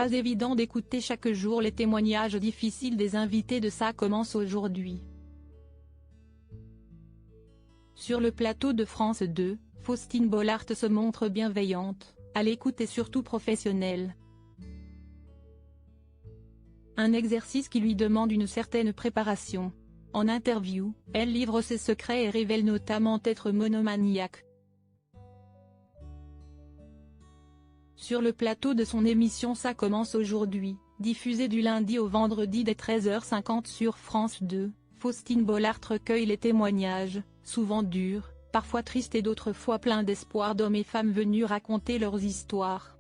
pas évident d'écouter chaque jour les témoignages difficiles des invités de Ça commence aujourd'hui. Sur le plateau de France 2, Faustine Bollaert se montre bienveillante, à l'écoute et surtout professionnelle. Un exercice qui lui demande une certaine préparation. En interview, elle livre ses secrets et révèle notamment être monomaniaque. Sur le plateau de son émission Ça commence aujourd'hui, diffusée du lundi au vendredi dès 13h50 sur France 2, Faustine Bollaert recueille les témoignages, souvent durs, parfois tristes et d'autres fois pleins d'espoir d'hommes et femmes venus raconter leurs histoires.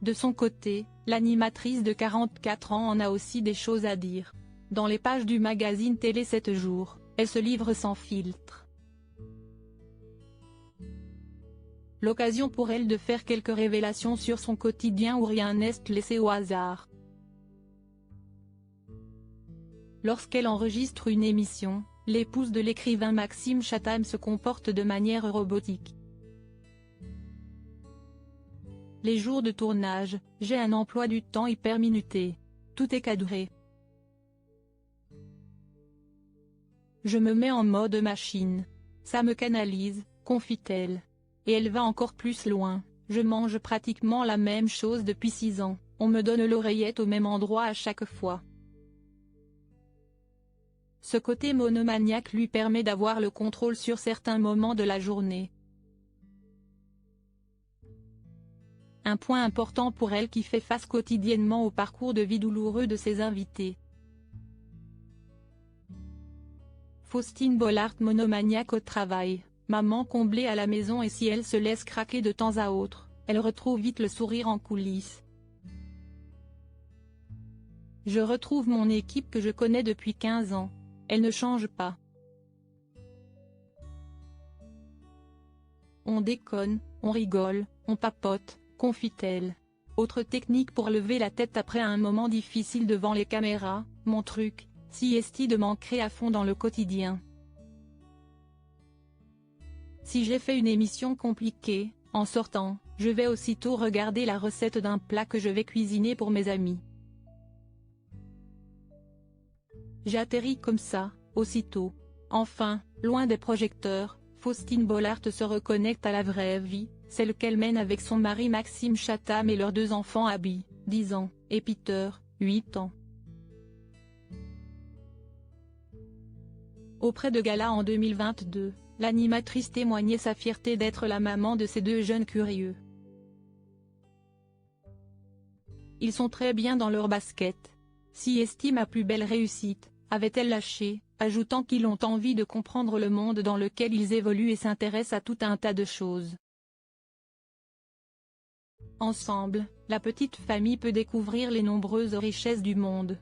De son côté, l'animatrice de 44 ans en a aussi des choses à dire. Dans les pages du magazine Télé 7 jours, elle se livre sans filtre. L'occasion pour elle de faire quelques révélations sur son quotidien où rien n'est laissé au hasard. Lorsqu'elle enregistre une émission, l'épouse de l'écrivain Maxime Chatham se comporte de manière robotique. Les jours de tournage, j'ai un emploi du temps hyper minuté. Tout est cadré. Je me mets en mode machine. Ça me canalise, confie-t-elle. Et elle va encore plus loin, je mange pratiquement la même chose depuis 6 ans, on me donne l'oreillette au même endroit à chaque fois. Ce côté monomaniaque lui permet d'avoir le contrôle sur certains moments de la journée. Un point important pour elle qui fait face quotidiennement au parcours de vie douloureux de ses invités. Faustine Bollaert monomaniaque au travail, maman comblée à la maison et si elle se laisse craquer de temps à autre, elle retrouve vite le sourire en coulisses. Je retrouve mon équipe que je connais depuis 15 ans. Elle ne change pas. On déconne, on rigole, on papote, confie-t-elle. Autre technique pour lever la tête après un moment difficile devant les caméras, mon truc, sieste de m'ancrer à fond dans le quotidien. Si j'ai fait une émission compliquée, en sortant, je vais aussitôt regarder la recette d'un plat que je vais cuisiner pour mes amis. J'atterris comme ça, aussitôt. Enfin, loin des projecteurs, Faustine Bollaert se reconnecte à la vraie vie, celle qu'elle mène avec son mari Maxime Chatham et leurs 2 enfants Abby, 10 ans, et Peter, 8 ans. Auprès de Gala en 2022, l'animatrice témoignait sa fierté d'être la maman de ces 2 jeunes curieux. Ils sont très bien dans leur basket. Si estime ma plus belle réussite, avait-elle lâché, ajoutant qu'ils ont envie de comprendre le monde dans lequel ils évoluent et s'intéressent à tout un tas de choses. Ensemble, la petite famille peut découvrir les nombreuses richesses du monde.